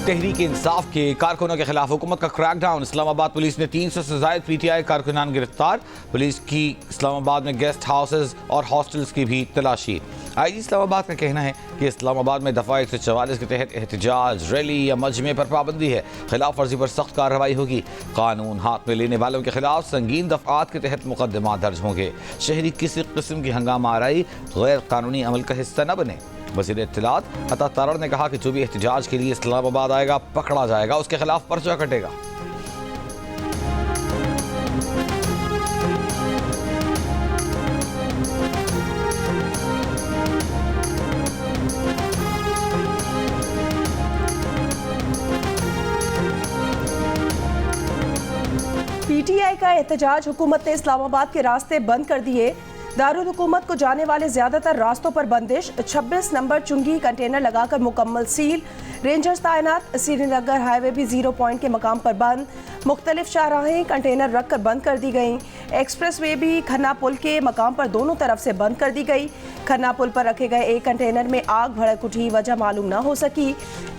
तहरीक इंसाफ के कारकुनों के खिलाफ हुकूमत का क्रैकडाउन। इस्लामाबाद पुलिस ने 300 से ज्यादा PTI कारकुनान गिरफ्तार। पुलिस की इस्लामाबाद में गेस्ट हाउसेज और हॉस्टल्स की भी तलाशी। IG इस्लामाबाद का कहना है कि इस्लामाबाद में दफ़ा 144 के तहत एहतजाज, रैली या मजमे पर पाबंदी है। खिलाफ वर्जी पर सख्त कार्रवाई होगी। कानून हाथ में लेने वालों के खिलाफ संगीन दफ़ात के तहत मुकदमा दर्ज होंगे। शहरी किसी किस्म की हंगामा आराई गैर कानूनी अमल का हिस्सा न बने। वज़ीर इत्तलात अता तारड़ ने कहा कि जो भी एहतजाज के लिए इस्लामाबाद आएगा पकड़ा जाएगा, उसके खिलाफ पर्चा कटेगा। PTI का एहतजाज, हुकूमत ने इस्लामाबाद के रास्ते बंद कर दिए। दारुल हुकूमत को जाने वाले ज्यादातर रास्तों पर बंदिश। 26 नंबर चुंगी कंटेनर लगाकर मुकम्मल सील। रेंजर्स तैनात। श्रीनगर हाईवे भी 0 पॉइंट के मकाम पर बंद। मुख्तलिफ शाहराहें कंटेनर रख कर बंद कर दी गई। एक्सप्रेस वे भी खन्ना पुल के मकाम पर दोनों तरफ से बंद कर दी गई। खन्ना पुल पर रखे गए एक कंटेनर में आग भड़क उठी, वजह मालूम न हो सकी।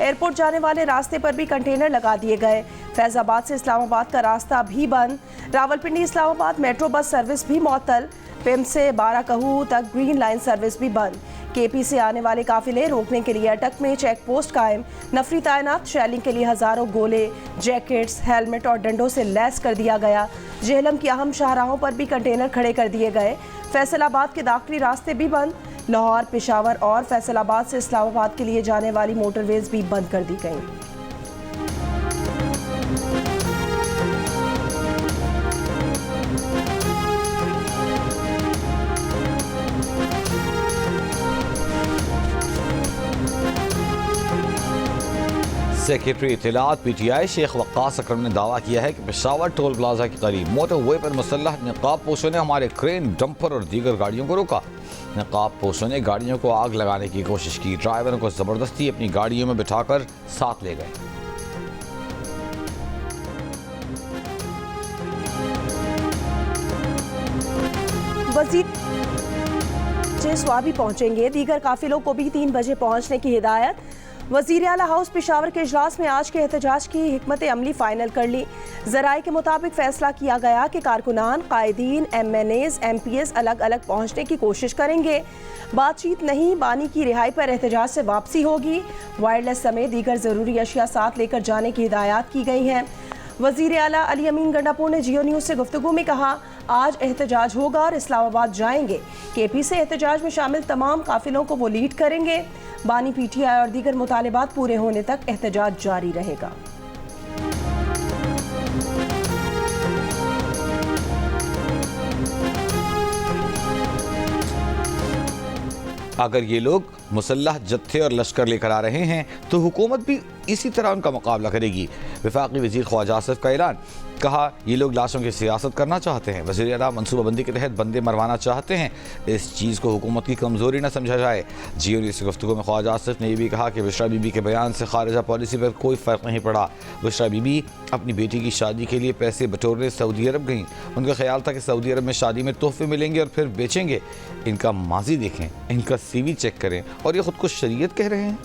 एयरपोर्ट जाने वाले रास्ते पर भी कंटेनर लगा दिए गए। फैजाबाद से इस्लामाबाद का रास्ता भी बंद। Rawalpindi Islamabad metro bus service भी मअतल। पिम से 12 कहू तक ग्रीन लाइन सर्विस भी बंद। KP से आने वाले काफिले रोकने के लिए अटक में चेक पोस्ट कायम। नफरी तैनात। शेलिंग के लिए हजारों गोले, जैकेट्स, हेलमेट और डंडों से लैस कर दिया गया। जेहलम की अहम शाहराहों पर भी कंटेनर खड़े कर दिए गए। फैसलाबाद के दाखिली रास्ते भी बंद। लाहौर, पेशावर और फैसलाबाद से इस्लामाबाद के लिए जाने वाली मोटरवेज भी बंद कर दी गई। सेक्रेटरी इत्तलात PTI शेख वक्कास अकरम ने दावा किया है कि पेशावर टोल प्लाजा के करीब मोटरवे पर मुसल्लह नकाब पोशों ने हमारे क्रेन, डंपर और दीगर गाड़ियों को रोका। नकाब पोशों ने गाड़ियों को आग लगाने की कोशिश की। ड्राइवरों को जबरदस्ती अपनी गाड़ियों में बिठाकर साथ ले गए। वजीर स्वाबी पहुंचेंगे। दीगर काफिलों को भी 3 बजे पहुंचने की हिदायत। वज़ीर आला हाउस पेशावर के इजलास में आज के एहतजाज की हिकमत अमली फाइनल कर ली। ज़राए के मुताबिक फैसला किया गया कि कारकुनान, कायदीन, MNAs, MPs अलग अलग पहुंचने की कोशिश करेंगे। बातचीत नहीं, बानी की रिहाई पर एहतजाज से वापसी होगी। वायरलेस समेत दीगर ज़रूरी अशिया साथ लेकर जाने की हिदायत की गई हैं। वज़ीर आला अली अमीन गंडापुर ने जियो न्यूज़ से गुफ्तगू में कहा, आज एहतजाज होगा और इस्लामाबाद जाएंगे। KP से एहतजाज में शामिल तमाम काफिलों को वो लीड करेंगे। बानी PTI और दीगर मुतालिबात पूरे होने तक एहतजाज जारी रहेगा। अगर ये लोग मुसल्लह जत्थे और लश्कर लेकर आ रहे हैं तो हुकूमत भी इसी तरह उनका मुकाबला करेगी। वफाकी वज़ीर ख्वाजा आसिफ का ऐलान। कहा, ये लोग लाशों की सियासत करना चाहते हैं। वज़ीर आला मनसूबाबंदी के तहत बंदे मरवाना चाहते हैं। इस चीज़ को हुकूमत की कमज़ोरी न समझा जाए। जियो न्यूज़ से गुफ्तगू में ख्वाजा आसिफ ने यह भी कहा कि बुशरा बीबी के बयान से खारिजा पॉलिसी पर कोई फ़र्क नहीं पड़ा। बुशरा बीबी अपनी बेटी की शादी के लिए पैसे बटोरने सऊदी अरब गईं। उनका ख्याल था कि सऊदी अरब में शादी में तोहफे मिलेंगे और फिर बेचेंगे। इनका माजी देखें, इनका CV चेक करें और ये खुद को शरीयत कह रहे हैं।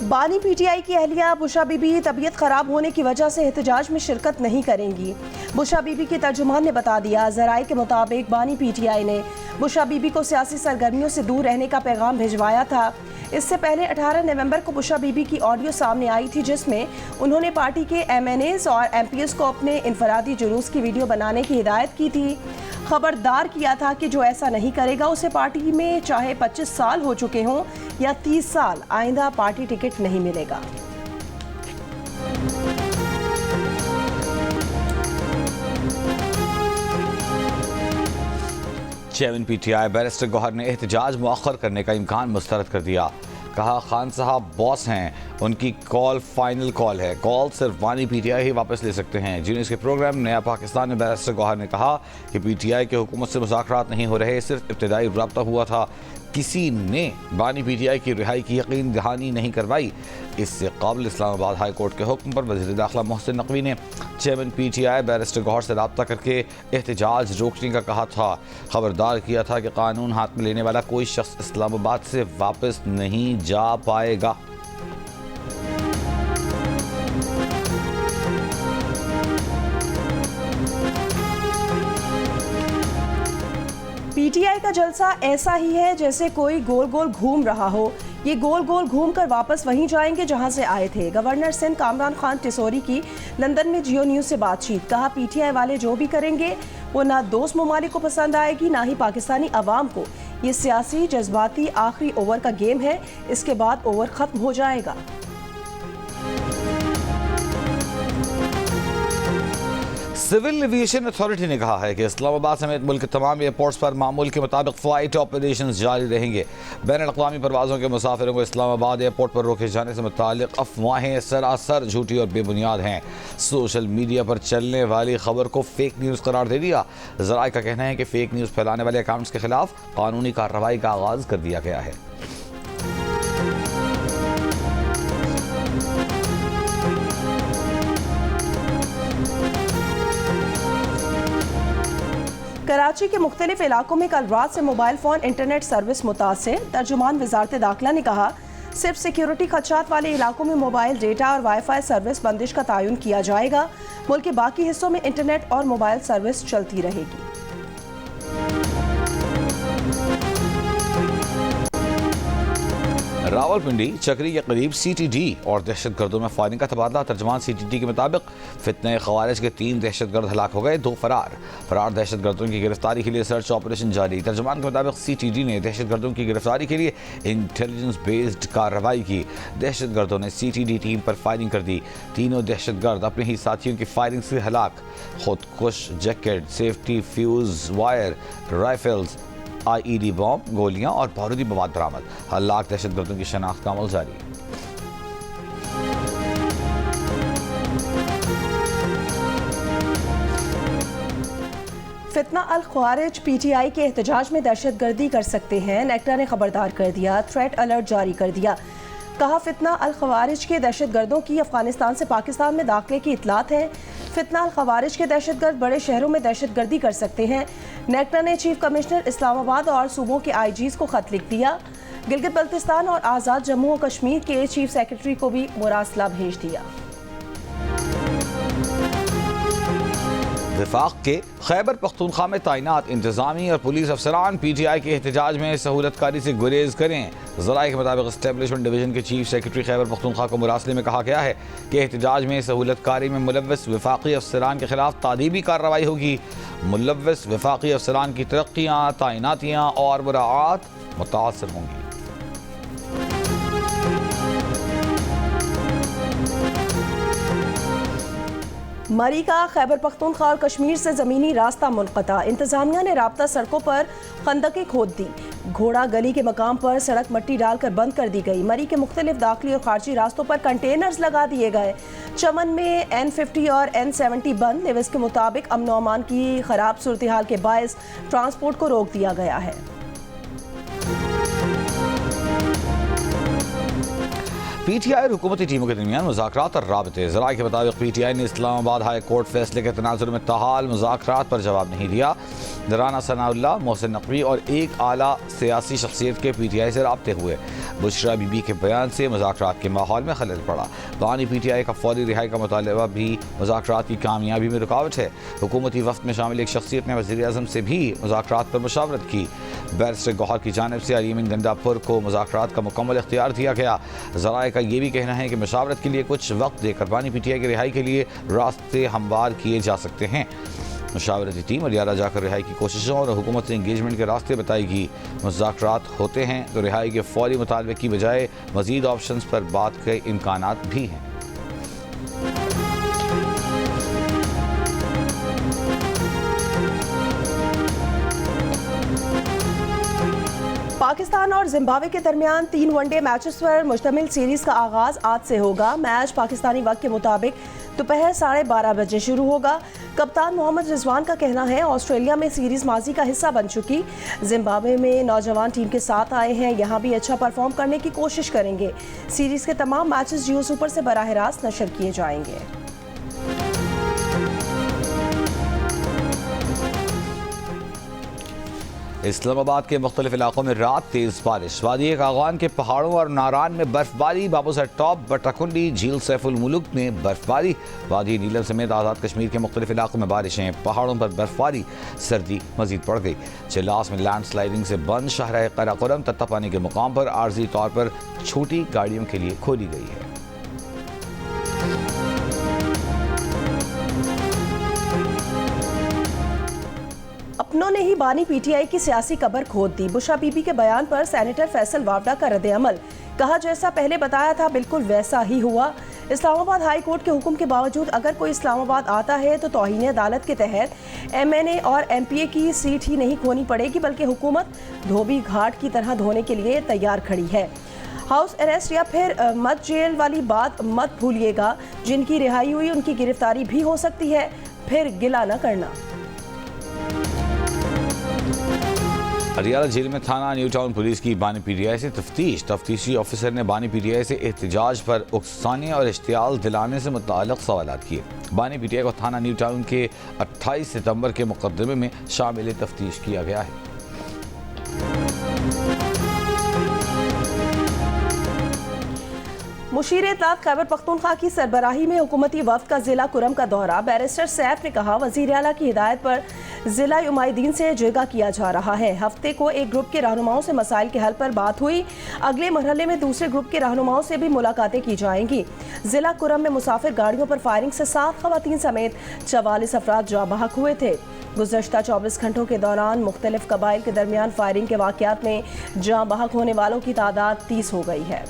बानी PTI की अहलिया बुशरा बीबी तबीयत खराब होने की वजह से एहतजाज में शिरकत नहीं करेंगी। बुशरा बीबी के तर्जुमान ने बता दिया। ज़राए के मुताबिक बानी PTI ने बुशरा बीबी को सियासी सरगर्मियों से दूर रहने का पैगाम भिजवाया था। इससे पहले 18 नवंबर को बुशरा बीबी की ऑडियो सामने आई थी, जिसमें उन्होंने पार्टी के MNAs और MPs को अपने इनफरादी जुलूस की वीडियो बनाने की हिदायत की थी। खबरदार किया था कि जो ऐसा नहीं करेगा उसे पार्टी में चाहे 25 साल हो चुके हों या 30 साल, आइंदा पार्टी टिकट नहीं मिलेगा। चेयरमैन PTI बैरिस्टर गौहर ने एहतजाज मुअख्खर करने का इम्कान मुस्तरद कर दिया। कहा, खान साहब बॉस हैं, उनकी कॉल फाइनल कॉल है। कॉल सिर्फ बानी PTI ही वापस ले सकते हैं। जिन्हें के प्रोग्राम नया पाकिस्तान में बैरिस्टर गौहर ने कहा कि PTI के हुकूमत से मुज़ाकरात नहीं हो रहे, सिर्फ इब्तिदाई रब्ता हुआ था। किसी ने बानी पीटीआई की रिहाई की यकीन दहानी नहीं करवाई। इससे काबिल इस्लामाबाद हाई कोर्ट के हुक्म पर वज़ीर दाखिला मोहसिन नकवी ने चेयरमैन पीटीआई बैरिस्टर गौहर से रब्ता करके एहतजाज रोकने का कहा था। खबरदार किया था कि कानून हाथ में लेने वाला कोई शख्स इस्लामाबाद से वापस नहीं जा पाएगा। पीटीआई का जलसा ऐसा ही है जैसे कोई गोल गोल घूम रहा हो। ये गोल गोल घूम कर वापस वहीं जाएंगे जहां से आए थे। गवर्नर सिंध कामरान खान टिसोरी की लंदन में जियो न्यूज़ से बातचीत। कहा, पीटीआई वाले जो भी करेंगे वो ना दोस्त ममालिक को पसंद आएगी ना ही पाकिस्तानी अवाम को। ये सियासी जज्बाती आखिरी ओवर का गेम है, इसके बाद ओवर खत्म हो जाएगा। सिविल एविएशन अथॉरिटी ने कहा है कि इस्लामाबाद समेत मुल्क के तमाम एयरपोर्ट्स पर मामूल के मुताबिक फ़्लाइट ऑपरेशन जारी रहेंगे। बैनुल-अक़वामी परवाज़ों के मुसाफिरों को इस्लामाबाद एयरपोर्ट पर रोके जाने से मुतालिक अफवाहें सरासर झूठी और बेबुनियाद हैं। सोशल मीडिया पर चलने वाली खबर को फेक न्यूज़ करार दे दिया। ज़राए का कहना है कि फेक न्यूज़ फैलाने वाले अकाउंट्स के खिलाफ कानूनी कार्रवाई का आगाज़ कर दिया गया है। कराची के मुख्तलिफ इलाकों में कल रात से मोबाइल फ़ोन इंटरनेट सर्विस मुतासिर। तर्जुमान वज़ारत दाखिला ने कहा, सिर्फ सिक्योरिटी खदशात वाले इलाकों में मोबाइल डेटा और वाईफाई सर्विस बंदिश का तयन किया जाएगा। मुल्क के बाकी हिस्सों में इंटरनेट और मोबाइल सर्विस चलती रहेगी। रावलपिंडी चक्री के करीब CTD और दहशतगर्दों में फायरिंग का तबादला। तर्जमान CTD के मुताबिक फितने खवारिज के 3 दहशतगर्द हलाक हो गए, 2 फरार दहशतगर्दों की गिरफ्तारी के लिए सर्च ऑपरेशन जारी। तर्जमान के मुताबिक CTD ने दहशतगर्दों की गिरफ्तारी के लिए इंटेलिजेंस बेस्ड कार्रवाई की। दहशतगर्दों ने CTD टीम पर फायरिंग कर दी। तीनों दहशतगर्द अपने ही साथियों की फायरिंग से हलाक। खुदकुश jacket, safety fuse wire, rifles, IED bomb, गोलियां और बारूदी मवाद बरामद। हलाक दहशतगर्दों की शनाख्त का अमल जारी। फितना अल ख्वारिज PTI के एहतजाज में दहशतगर्दी कर सकते हैं। नेक्टा ने खबरदार कर दिया, थ्रेट अलर्ट जारी कर दिया। कहा, फितना अल ख्वारिज के दहशतगर्दों की अफगानिस्तान से पाकिस्तान में दाखिले की इतलात है। फितना अल ख्वारिज के दहशतगर्द बड़े शहरों में दहशतगर्दी कर सकते हैं। नेक्टा ने चीफ कमिश्नर इस्लामाबाद और सूबों के IGs को खत लिख दिया। गिलगित बल्तिस्तान और आज़ाद जम्मू और कश्मीर के चीफ सेक्रेटरी को भी मुरासला भेज दिया। वफाक के खैबर पख्तूनख्वा में तैनात इंतजामी और पुलिस अफसरान PTI के एहतजाज में सहूलतकारी से गुरेज करें। ज़राए के मुताबिक एस्टेब्लिशमेंट डिवीजन के चीफ सेक्रेटरी खैबर पख्तूनख्वा को मुरासले में कहा गया है कि एहतजाज में सहूलतकारी में मुलव्वस वफाकी अफसरान के खिलाफ तादीबी कार्रवाई होगी। मुलव्वस वफाकी अफसरान की तरक्कियाँ, तैनातियाँ और मुराआत मुतासर होंगी। मरी का खैबर पख्तूनख्वा और कश्मीर से ज़मीनी रास्ता मुनक़ता। इंतज़ामिया ने राब्ता सड़कों पर खंदकें खोद दी। घोड़ा गली के मकाम पर सड़क मट्टी डालकर बंद कर दी गई। मरी के मुख्तलिफ दाखिली और खारजी रास्तों पर कंटेनर्स लगा दिए गए। चमन में N50 और N70 बंद। निविस के मुताबिक अमन व अमान की ख़राब सूरत हाल के बायस ट्रांसपोर्ट को रोक दिया गया है। PTI और हुकूमती टीमों के दरमियान मुज़ाकरात और राबते। ज़राए के मुताबिक PTI ने इस्लामाबाद हाई कोर्ट फैसले के तनाजुर में ताहाल मुज़ाकरात पर जवाब नहीं दिया। राना सनाउल्लाह, मोहसिन नकवी और एक आला सियासी शख्सियत के PTI से राब्ते हुए। बुशरा बीबी के बयान से मुज़ाकरात के माहौल में खलल पड़ा। बानी PTI का फौरी रिहाई का मुतालबा भी मुज़ाकरात की कामयाबी में रुकावट है। हुकूमती वफ़द में शामिल एक शख्सियत ने वज़ीर आज़म से भी मुज़ाकरात पर मुशावरत की। बैरिस्टर गौहर की जानिब से अलीमीन गंडापुर को मुज़ाकरात का मुकम्मल इख्तियार दिया गया। ज़राए का ये भी कहना है कि मुशावरत के लिए कुछ वक्त देकर बानी PTI की रिहाई के लिए रास्ते हमवार किए जा सकते हैं। मुशावरती टीम अलियारा जाकर रिहाई की कोशिशों और हुकूमत से इंगेजमेंट के रास्ते बताएगी। मुज़ाकरात होते हैं तो रिहाई के फौरी मुतालबे की बजाय मज़ीद ऑप्शंस पर बात के इम्कानात भी हैं। पाकिस्तान और जिम्बाब्वे के दरमियान 3 वनडे मैचेस पर मुश्तमिल सीरीज का आगाज आज से होगा। मैच पाकिस्तानी वक्त के मुताबिक दोपहर 12:30 बजे शुरू होगा। कप्तान मोहम्मद रिजवान का कहना है ऑस्ट्रेलिया में सीरीज माजी का हिस्सा बन चुकी, जिम्बाब्वे में नौजवान टीम के साथ आए हैं, यहाँ भी अच्छा परफॉर्म करने की कोशिश करेंगे। सीरीज के तमाम मैचेस जियो सुपर से बराह रास्त नशर किए जाएंगे। इस्लामाबाद के मुख्तलिफ इलाकों में रात तेज बारिश, वादी कागान के पहाड़ों और नारान में बर्फबारी, बाबूसर टॉप, बट्टाकुंडी, झील सैफुल मुलुक में बर्फबारी, वादी नीलम समेत आज़ाद कश्मीर के मुख्तलिफ इलाकों में बारिशें, पहाड़ों पर बर्फबारी, सर्दी मजीद बढ़ गई। चिल्लास में लैंड स्लाइडिंग से बंद शाहराह कराकोरम तत्तापानी के मुकाम पर आर्जी तौर पर छोटी गाड़ियों के लिए खोली गई है। अपनों ने ही बानी पीटीआई की सियासी कबर खोद दी। बुशा बीबी के बयान पर सेनेटर फैसल वावडा का रद्द-ए-अमल, कहा जैसा पहले बताया था बिल्कुल वैसा ही हुआ। इस्लामाबाद हाई कोर्ट के हुक्म के बावजूद अगर कोई इस्लामाबाद आता है तो तौहीन अदालत के तहत एमएनए और एमपीए की सीट ही नहीं खोनी पड़ेगी, बल्कि हुकूमत धोबी घाट की तरह धोने के लिए तैयार खड़ी है। हाउस अरेस्ट या फिर मत जेल वाली बात मत भूलिएगा, जिनकी रिहाई हुई उनकी गिरफ्तारी भी हो सकती है, फिर गिला न करना। अरियाला जेल में थाना न्यू टाउन पुलिस की बानी पीटीआई से तफ्तीशी ऑफिसर ने बानी पीटीआई से एहतजाज पर उकसाने और इश्तियाल दिलाने से मुताल्लिक़ सवालात किए। बानी पीटीआई को थाना न्यू टाउन के 28 सितंबर के मुकदमे में शामिल तफ्तीश किया गया है। मुशीर इत्तलात खैबर पख्तूनख्वा की सरबराही में हुकूमती वफ्द का जिला कुरम का दौरा। बैरिस्टर सैफ ने कहा वज़ीर आला की हिदायत पर जिला उमाइदीन से जगा किया जा रहा है। हफ्ते को एक ग्रुप के रहनुमाओं से मसाइल के हल पर बात हुई। अगले मरहले में दूसरे ग्रुप के रहनुमाओं से भी मुलाकातें की जाएंगी। जिला कुरम में मुसाफिर गाड़ियों पर फायरिंग से 7 खवातीन समेत 44 अफराद जाँ बहक हुए थे। गुज़श्ता 24 घंटों के दौरान मुख्तलिफ कबाइल के दरमियान फायरिंग के वाक़यात में जाँ बहक होने वालों की तादाद 30 हो गई है।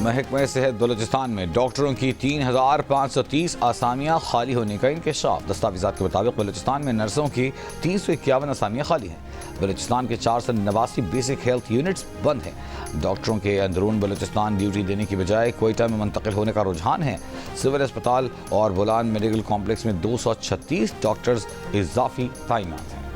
महकमा सेहत बलूचिस्तान में डॉक्टरों की 3530 आसामियाँ खाली होने का इंकशाफ। दस्तावेज़ात के मुताबिक बलूचिस्तान में नर्सों की 351 आसामियाँ खाली हैं। बलूचिस्तान के 489 बेसिक हेल्थ यूनिट्स बंद हैं। डॉक्टरों के अंदरून बलूचिस्तान ड्यूटी देने की बजाय कोयटा में मुंतकिल होने का रुझान है। सिविल अस्पताल और बोलान मेडिकल कॉम्प्लेक्स में 236 डॉक्टर्स इजाफी तैनात हैं।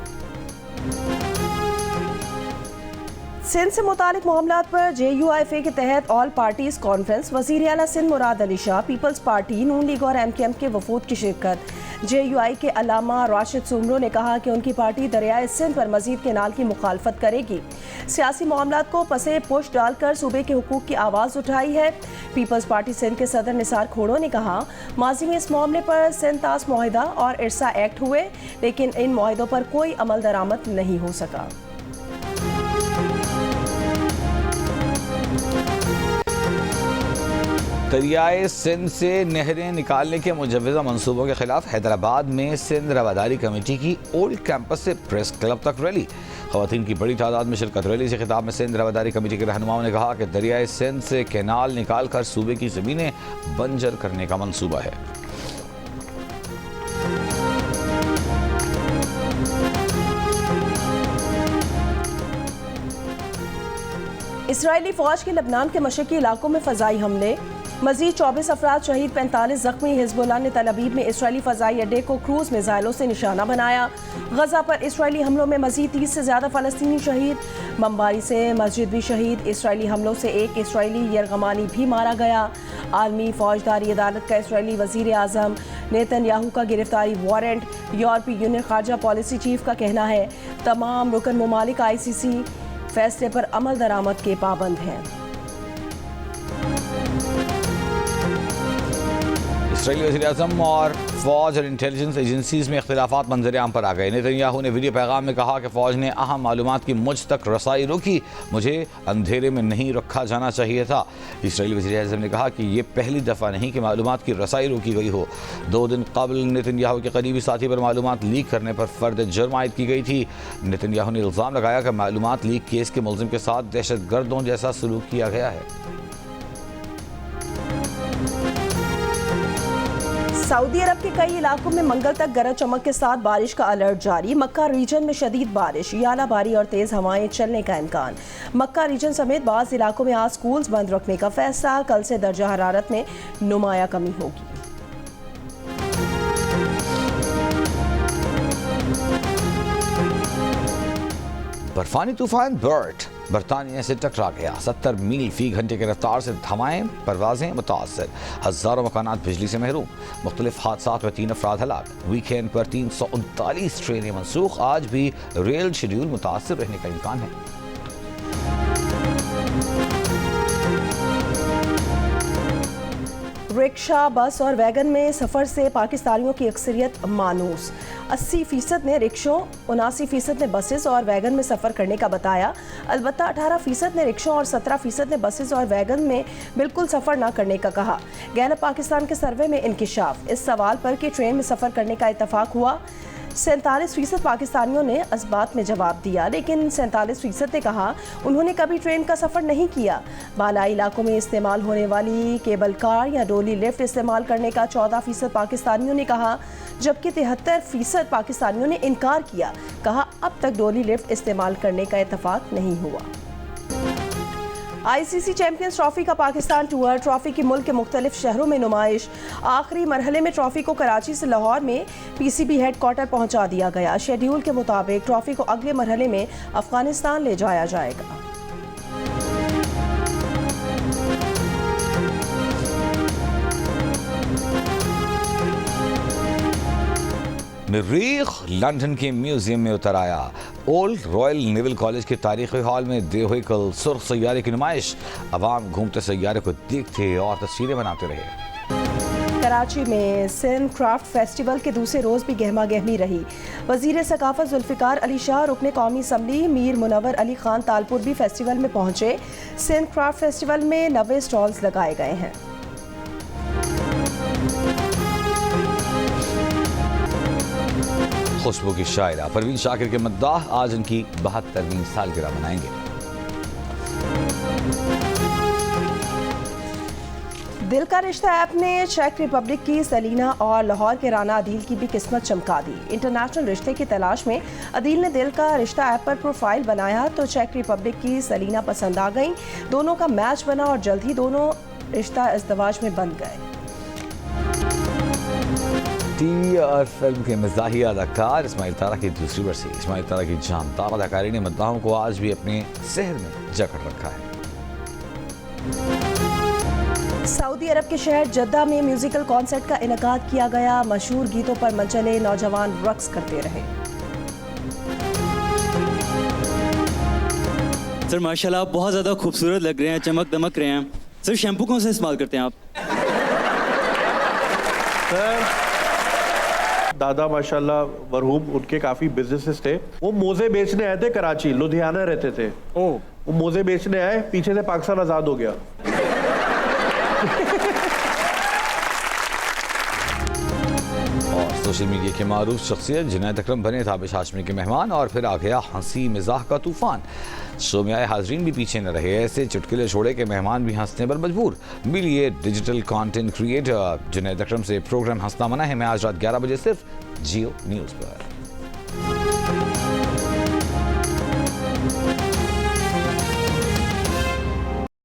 सिंध से मुतालिक मामलात पर JUIFA के तहत ऑल पार्टीज कॉन्फ्रेंस, वज़ीर आला सिंध मुराद अली शाह, पीपल्स पार्टी, नून लीग और MKM के वफूद की शिरकत। JUI के अलामा राशिद सुमरो ने कहा कि उनकी पार्टी दरियाए सिंध पर मजीद केनाल की मुखालफत करेगी। सियासी मामलात को पसे पुश डालकर सूबे के हुकूक की आवाज़ उठाई है। पीपल्स पार्टी सिंध के सदर निसार खोड़ो ने कहा माजी में इस मामले पर सिंध तास मुआहिदा और इरसा एक्ट हुए, लेकिन इन मुआहिदों पर कोई अमल दरामद नहीं हो सका। दरियाए सिंध से नहरें निकालने के मुजव्वज़ा मंसूबों के खिलाफ हैदराबाद में सिंध रवादारी कमेटी की ओल्ड कैंपस से प्रेस क्लब तक रैली। ख़वातीन की बड़ी तादाद में शिरकत। रैली से खिताब में सिंध रवादारी कमेटी के रहनुमाओं ने कहा कि दरियाए सिंध से कैनाल निकाल कर सूबे की ज़मीनें बंजर करने का मंसूबा है। इसराइली फौज के लबनान के मशरकी इलाकों में फ़ज़ाई हमले, मजीद 24 अफराद शहीद, 45 जख्मी। हिजबुल्लाह ने तल अवीव में इसराइली फ़ज़ाई अड्डे को क्रूज़ मिसाइलों से निशाना बनाया। गजा पर इसराइली हमलों में मजीद 30 से ज़्यादा फ़लस्तीनी शहीद। बमबारी से मस्जिद भी शहीद। इसराइली हमलों से एक इसराइली यरगमानी भी मारा गया। आलमी फौजदारी अदालत का इसराइली वज़ीर आज़म नेतन्याहू का गिरफ्तारी वारंट। यूरोपीय यूनियन खारजा पॉलिसी चीफ का कहना है तमाम रुकन ममालिक ICC फैसले पर अमल दरामद के पाबंद हैं। इसराइली वज़ीर-ए-आज़म और फ़ौज और इंटेलिजेंस एजेंसीज़ में इख्तिलाफ़ात मंज़र-ए-आम पर आ गए। नेतन्याहू ने वीडियो पैगाम में कहा कि फ़ौज ने अहम मालूमात की मुझ तक रसाई रोकी, मुझे अंधेरे में नहीं रखा जाना चाहिए था। इसराइली वज़ीर-ए-आज़म ने कहा कि ये पहली दफ़ा नहीं कि मालूमात की रसाई रोकी गई हो। 2 दिन कबल नेतन्याहू के करीबी साथी पर मालूमात लीक करने पर फ़र्द जुर्म आयद की गई थी। नेतन्याहू ने इल्ज़ाम लगाया कि मालूमात लीक केस के मुलज़िम के साथ दहशतगर्दों जैसा सलूक किया गया है। सऊदी अरब के कई इलाकों में मंगल तक गरज चमक के साथ बारिश का अलर्ट जारी। मक्का रीजन में शदीद बारिश, यालाबारी और तेज हवाएं चलने का इम्कान। मक्का रीजन समेत बाज़ इलाकों में आज स्कूल्स बंद रखने का फैसला। कल से दर्जा हरारत में नुमाया कमी होगी। बर्फानी तूफान बर्ट बरतानिया से टकरा गया। 70 मील फी घंटे की रफ्तार से थमाएं परवाजें मुतासर। हज़ारों मकानात बिजली से महरूम। मुख्तलिफ हादसात में 3 अफराद हलाक। वीकेंड पर 339 ट्रेनें मनसूख। आज भी रेल शेड्यूल मुतासर रहने का इम्कान है। रिक्शा, बस और वैगन में सफ़र से पाकिस्तानियों की अक्सरियत मानूस। 80% ने रिक्शों, 79% ने बसेस और वैगन में सफ़र करने का बताया। अलबत्ता 18% ने रिक्शों और 17% ने बसेस और वैगन में बिल्कुल सफ़र ना करने का कहा। गैलप पाकिस्तान के सर्वे में इंकिशाफ। इस सवाल पर कि ट्रेन में सफ़र करने का इत्तफाक हुआ, 47% पाकिस्तानियों ने असबात में जवाब दिया, लेकिन 47% ने कहा उन्होंने कभी ट्रेन का सफ़र नहीं किया। बालाई इलाकों में इस्तेमाल होने वाली केबल कार या डोली लिफ्ट इस्तेमाल करने का 14% पाकिस्तानियों ने कहा, जबकि 73% पाकिस्तानियों ने इनकार किया। कहा अब तक डोली लिफ्ट इस्तेमाल करने का इत्तफाक नहीं हुआ। आईसीसी चैंपियंस ट्रॉफी का पाकिस्तान टूर। ट्रॉफी की मुल्क के मुख्तलिफ शहरों में नुमाइश। आखिरी मरहले में ट्रॉफी को कराची से लाहौर में पीसीबी हेडक्वार्टर पहुंचा दिया गया। शेड्यूल के मुताबिक ट्रॉफी को अगले मरहले में अफगानिस्तान ले जाया जाएगा। मरीख लंदन के म्यूजियम में उतर आया। ओल्ड रॉयल नेवल कॉलेज के तारीखी हॉल में दे हुई कल सुर्ख सैयारे की नुमाइश। अवाम घूमते सैयारे को देखते और तस्वीरें बनाते रहे। कराची में सिंध क्राफ्ट फेस्टिवल के दूसरे रोज भी गहमा गहमी रही। वजीर सकाफत जुल्फिकार अली शाह, रुकने कौमी असम्बली मीर मुनव्वर अली खान तालपुर भी फेस्टिवल में पहुंचे। सिंध क्राफ्ट फेस्टिवल में 90 स्टॉल्स लगाए गए हैं। खुशबू की शायरा परवीन शाकिर के मद्दाह आज उनकी 72वीं सालगिरह मनाएंगे। दिल का रिश्ता ऐप ने चेक रिपब्लिक की सलीना और लाहौर के राना अदील की भी किस्मत चमका दी। इंटरनेशनल रिश्ते की तलाश में अदील ने दिल का रिश्ता ऐप पर प्रोफाइल बनाया तो चेक रिपब्लिक की सलीना पसंद आ गई। दोनों का मैच बना और जल्द ही दोनों रिश्ता इज़्दिवाज में बन गए। टीवी और फिल्म के मज़ाही अदाकार इस्माइल तारा की दूसरी बरसी। इस्माइल तारा की जानदार अदाकारी ने मद्दाहों को आज भी अपने शहर में जकड़ रखा है। सऊदी अरब के शहर जद्दा में म्यूजिकल कॉन्सर्ट का इनेकाद किया गया। मशहूर गीतों पर मंचले नौजवान रक्स करते रहे। सर माशाल्लाह आप बहुत ज़्यादा खूबसूरत लग रहे हैं, चमक दमक रहे हैं। सर शैम्पू कौन सा इस्तेमाल करते हैं आप? सर दादा माशाल्लाह मरहूम, उनके काफ़ी बिजनेसेस थे। वो मोज़े बेचने आए थे कराची, लुधियाना रहते थे। वो मोज़े बेचने आए, पीछे से पाकिस्तान आज़ाद हो गया। सोशल मीडिया के मारूफ शख्सियत जुनैद अकरम बने ताबिश हाशमी के मेहमान और फिर आ गया हंसी मिजाह का तूफान। शो में आए हाजरीन भी पीछे न रहे। ऐसे चुटकुले छोड़े के मेहमान भी हंसने पर मजबूर। मिलिए डिजिटल कंटेंट क्रिएटर जुनैद अकरम से। प्रोग्राम हंसना मना है मैं आज रात 11 बजे सिर्फ जियो न्यूज़ पर।